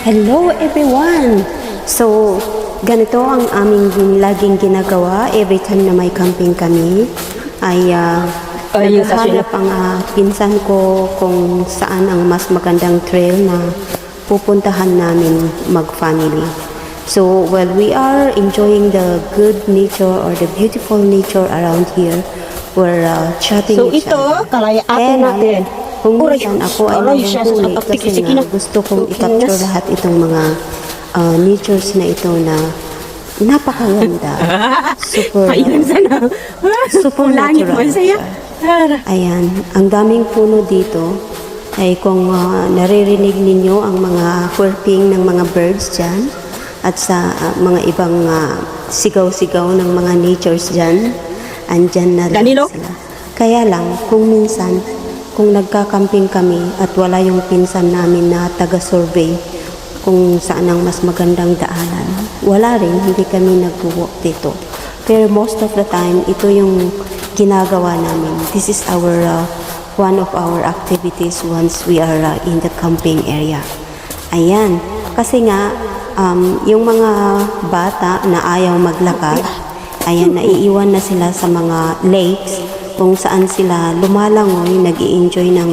Hello everyone! So, ganito ang aming laging ginagawa every time na may camping kami ay naghahanap ang pinsan ko kung saan ang mas magandang trail na pupuntahan namin mag-family. So, while we are enjoying the good nature or the beautiful nature around here, we're chatting each other. So, ito, kalayaan natin. Kung minsan ako ay nahuhuli kasi nga gusto kong i-capture lahat itong mga natures na ito na napakaganda. Super natural. Ayan, ang daming puno dito ay kung naririnig ninyo ang mga chirping ng mga birds dyan at sa mga ibang sigaw-sigaw ng mga natures dyan, andyan na lang sila. Kaya lang, kung minsan, kung nagkakamping kami at wala yung pinsan namin na taga-survey kung saan ang mas magandang daanan, wala rin, hindi kami nag-walk dito. Pero most of the time, ito yung ginagawa namin. This is our one of our activities once we are in the camping area. Ayan, kasi nga, yung mga bata na ayaw maglakad, ayan, naiiwan na sila sa mga lakes kung saan sila lumalangoy, nag-i-enjoy ng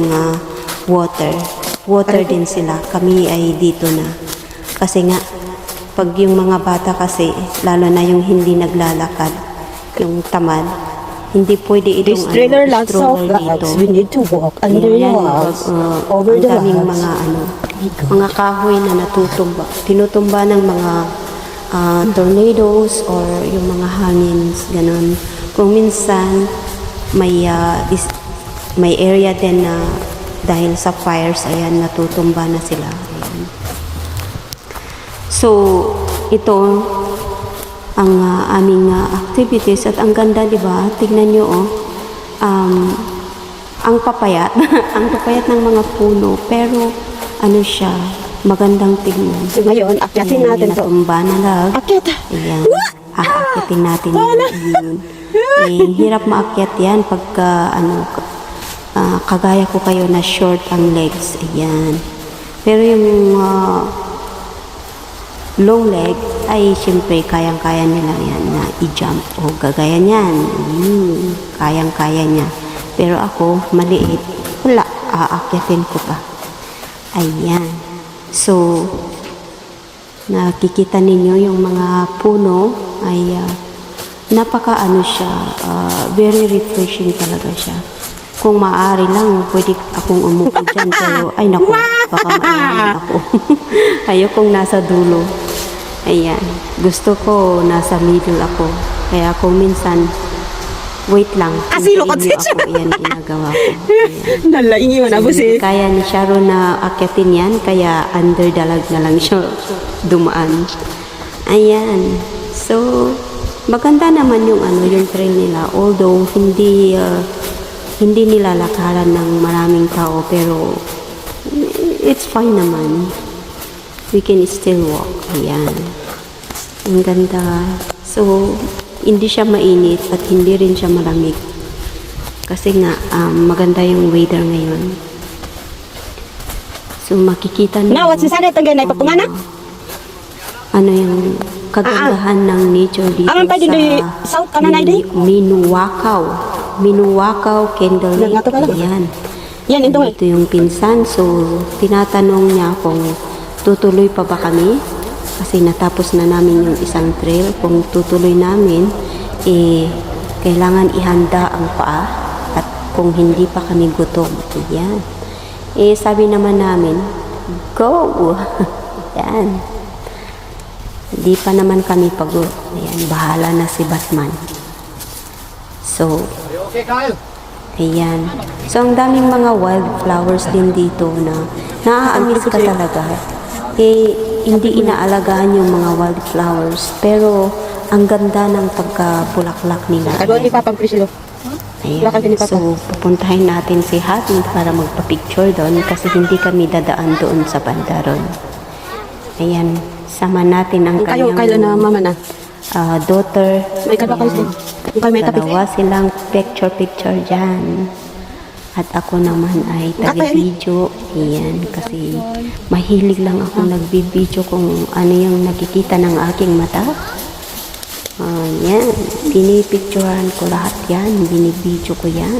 water din sila. Kami ay dito na. Kasi nga, pag yung mga bata kasi, lalo na yung hindi naglalakad, yung tamad, hindi pwede itong stroller dito. We need to walk under the walls, over the daming mga kahoy na natutumba. Tinutumba ng mga tornadoes or yung mga hangins, ganun. Kung minsan, may area din na dahil sa fires, ayan, natutumba na sila. Ayan. So, ito ang aming activities at ang ganda, di ba? Tignan nyo, ang papayat, ang papayat ng mga puno, pero ano siya, magandang tignan. So, ngayon, akyatin natin to. Natumba na lang. Akyat! Ayan, aakyatin natin yun. Hirap maakyat yan pagka kagaya ko kayo na short ang legs. Ayan. Pero yung long leg ay siyempre kayang-kaya nila yan na i-jump o gagaya niyan. Kayang-kaya niya. Pero ako, maliit. Wala, aakyatin ko pa. Ayan. So, nakikita ninyo yung mga puno ay napaka siya, very refreshing talaga siya. Kung maaari lang, pwede akong umupo dyan, pero ay naku, baka maiwan ako. Ayokong nasa dulo. Ayan, gusto ko nasa middle ako. Kaya kung minsan, wait lang, hintayin niyo ako, yan ginagawa ko. Nalaingiwan ako si... Kaya ni Sharon na akyatin yan, kaya underdalag na lang siya dumaan. Ayan, so, maganda naman yung yung trail nila, although hindi nila lakaran ng maraming tao, pero it's fine naman. We can still walk. Ayan. Ang ganda. So, hindi siya mainit at hindi rin siya malamig. Kasi nga, maganda yung weather ngayon. So, makikita niyo. Nawat si sana itong ganay papungana? Ano yung kagandahan ng nature dito sa Minuwakaw Candle Lake. Ayan. Yan, ito yung pinsan. So, tinatanong niya kung tutuloy pa ba kami. Kasi natapos na namin yung isang trail. Kung tutuloy namin, kailangan ihanda ang paa. At kung hindi pa kami gutom, ayan. Sabi naman namin, go! Ayan. Hindi pa naman kami pagod. Ayan, bahala na si Batman. So, ayan. So, ang daming mga wildflowers din dito na naaamis ka talaga. Hindi inaalagaan yung mga wildflowers. Pero, ang ganda ng pagkabulaklak nila. Ayan. So, pupuntahin natin si Hattie para magpa-picture doon kasi hindi kami dadaan doon sa banda ron. Ayan. Sama natin ang kanyang na mama na. Daughter. May dalawa silang picture dyan. At ako naman ay taga-video. Yan, kasi mahilig lang ako nagbibideo kung ano yung nakikita ng aking mata. Yan, pinipicturean ko lahat yan, binibideo ko yan.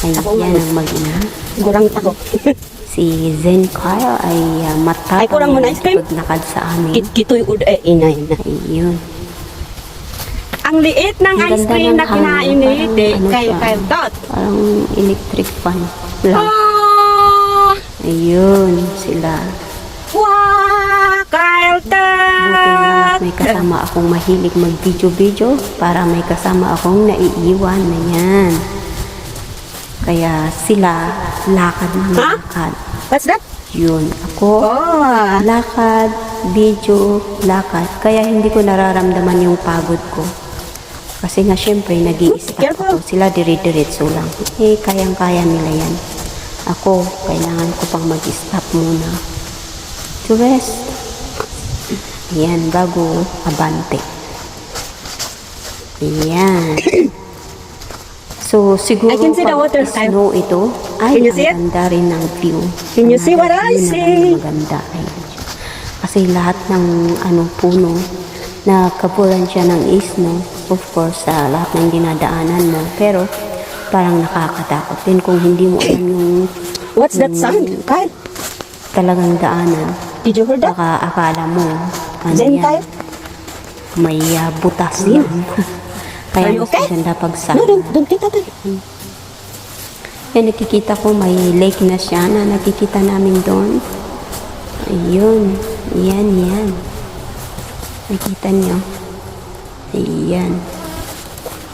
Ayan ang mag-ina. Kurang ako. Si Zen Kyle ay Ay, kurang mo na ice cream? paglakad sa amin. Kito'y inay na. Ayun. Ang liit ng Ang ice ganda cream ng na kinain hangin. ni Parang ano siya? kay Dot. Parang electric fan lang. Oh! Ayun, sila. Wow! Kyle Buti lang Dot! at may kasama akong mahilig mag-video-video para may kasama akong naiiwan na yan. Kaya sila, lakad na Ha? lakad. What's that? Yun, ako, Oh! lakad, video, lakad. Kaya hindi ko nararamdaman yung pagod ko. Kasi nga syempre, nag-i-stop Careful. ako. Sila dire-diretso lang. Eh, kayang-kaya nila yan. Ako, kailangan ko pang mag-stop muna. To rest. Yan, bago abante. Yan. So, siguro I can see the pag water, snow ito, ay Can you see it? ang ganda rin ng view. Can you Ang see what I view see? naman maganda. Ay, kasi lahat ng puno na kapulan siya ng snow, of course, sa lahat ng dinadaanan mo. Pero, parang nakakatakot din kung hindi mo alam yung What's that sound? Kyle? talagang daanan. Did you hear that? Baka akala mo, ano Zen, yan, Kyle? may butas yan. Kaya Are you mas okay? maganda pag sa... No, don't think that. Yan, nakikita ko may lake na siya na nakikita namin doon. Ayun. Yan. Nakita niyo? Ayan.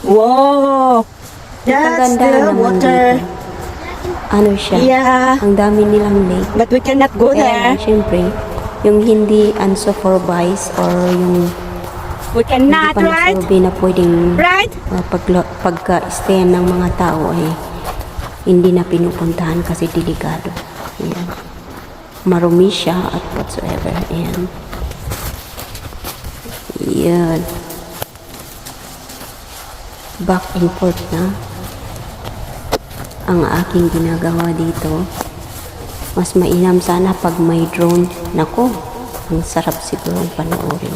Wow! That's Kagandahan the naman water. dito. Ano siya? Yeah. Ang dami nilang lake. But we cannot go Kaya there. lang, syempre, yung hindi unsupervised or yung We hindi cannot, pa right? nasabi na pwedeng Right? pagka-stayan ng mga tao ay hindi na pinupuntahan kasi delikado. Ayan. Marumi siya at whatsoever. Ayan. Ayan. Back and forth na ang aking ginagawa dito. Mas mainam sana pag may drone. Nako, ang sarap siguro panoorin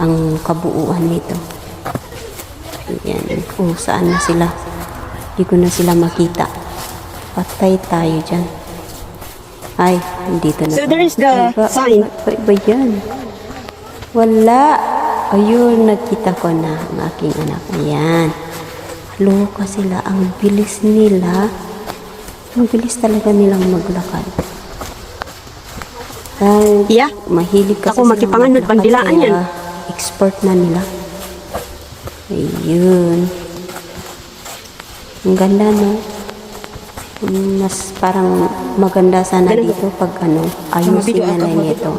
ang kabuuan nito. Ayan. Kung saan na sila. Hindi ko na sila makita. Patay tayo dyan. Ay, dito na. So there is the Ay, sign. Ba yan? Wala. Ayun, nakita ko na ang aking anak. Ayan. Loka sila. Ang bilis nila. Ang bilis talaga nilang maglakad. Ay, Yeah. mahilig kasi Ako silang makipanganod, maglakad, pandilaan kaya yan. Expert na nila. Ayun. Ang ganda, no? Mas parang maganda sana Ganun. dito pag ayusin video nila ako, nito.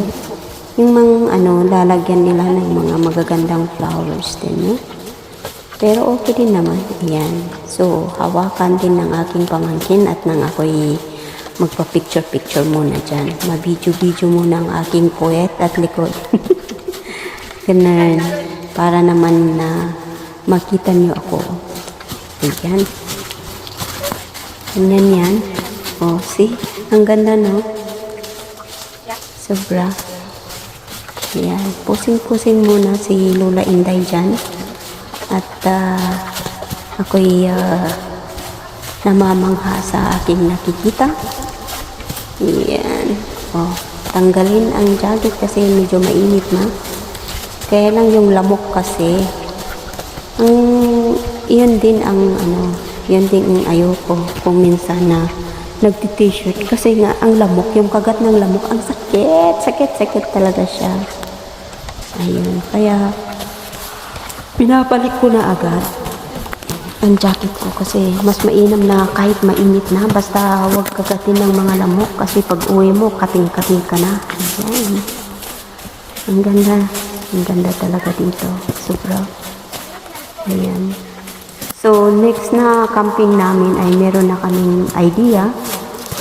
Yung mga lalagyan nila ng mga magagandang flowers din, no? Pero okay din naman. Ayan. So, hawakan din ng aking pamangkin at nang ako'y magpa-picture-picture muna dyan. Ma-video-video muna ang aking puwet at likod. Ganun. Para naman na makita niyo ako. Ayan. Ganyan yan. Oh, see? Ang ganda, no? Sobra. Ayan. Pusing-pusing muna si Lola Inday dyan. At ako'y namamangha sa aking nakikita. Ayan. Oh, tanggalin ang jacket kasi medyo mainit na. Kaya lang yung lamok kasi. Yun din ang yun din ang ayoko kung minsan na nagti-t-shirt kasi nga ang lamok, yung kagat ng lamok, ang sakit talaga siya. Ayun, kaya pinabalik ko na agad ang jacket ko kasi mas mainam na kahit mainit na basta huwag kagatin ng mga lamok kasi pag uwi mo kating-kating ka na. Ayan. Ang ganda talaga dito, sobra. Ayan. So next na camping namin ay meron na kaming idea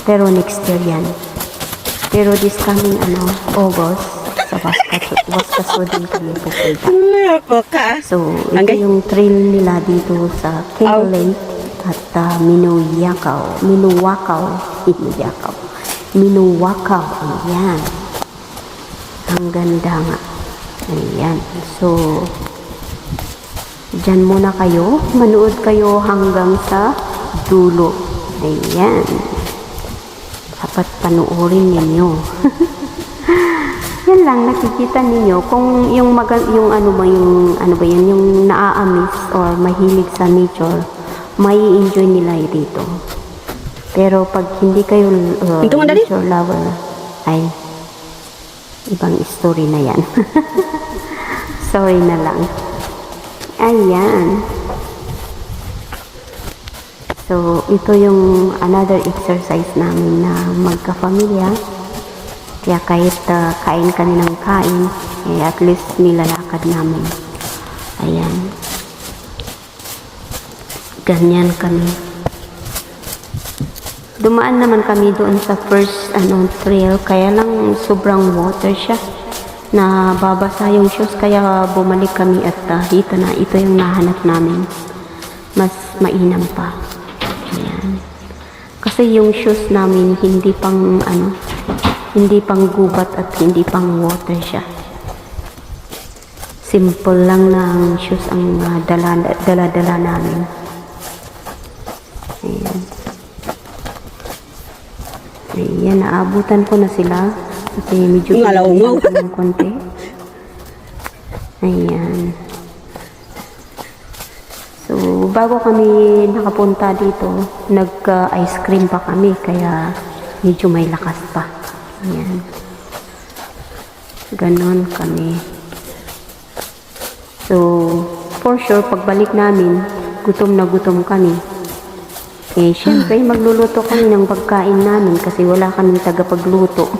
pero next year yan. Pero this coming August sa Waskaso din kami pupunta. Loko ka. So, ito Hanggang- yung trail nila dito sa King Lake. at minuwakaw, ayan. Ang ganda nga. Ayan. So, dyan muna kayo. Manood kayo hanggang sa dulo. Ayan. Dapat panuorin ninyo. Yan lang, nakikita ninyo kung yung yung naaamis or mahilig sa nature, may enjoy nila dito. Pero pag hindi kayo nature lover, ay ibang story na yan. Sorry na lang. Ayan. So, ito yung another exercise namin na magka-pamilya. Kaya kahit kain kami ng kain, at least nilalakad namin. Ayan. Ganyan kami. Dumaan naman kami doon sa first trail, kaya lang sobrang water siya. Nababasa yung shoes, kaya bumalik kami at ito yung nahanap namin. Mas mainam pa. Ayan. Kasi yung shoes namin hindi pang gubat at hindi pang water siya. Simple lang na shoes ang dala-dala namin. Ayan. Ayan, naabutan ko na sila. Kasi medyo ng konti. Ayan. So, bago kami nakapunta dito, nag-ice cream pa kami. Kaya medyo may lakas pa. Ayan. Ganon kami. So, for sure, pagbalik namin, gutom na gutom kami. Syempre, magluluto kami ng pagkain namin kasi wala kaming tagapagluto.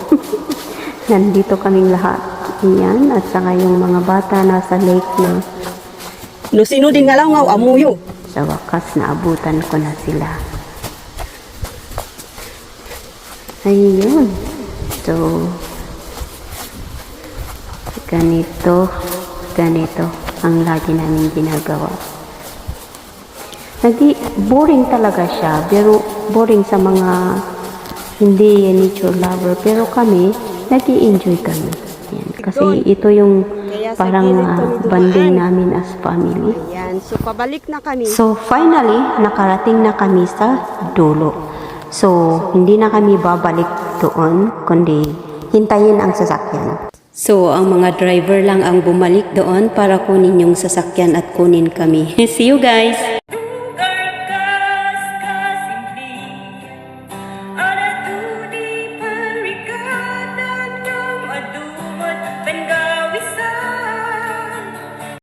Nandito kaming lahat. Ayan, at saka yung mga bata nasa lake na. No, sino din nga lang amuyo. Sa wakas, naabutan ko na sila. Ayun. So, ganito ang lagi namin ginagawa. Boring talaga siya, pero boring sa mga hindi nature lover, pero kami, nag-i-enjoy kami. Yan. Kasi ito yung parang bonding namin as family. Ayan, so pabalik na kami. So, finally, nakarating na kami sa dulo. So, hindi na kami babalik doon, kundi hintayin ang sasakyan. So, ang mga driver lang ang bumalik doon para kunin yung sasakyan at kunin kami. See you guys!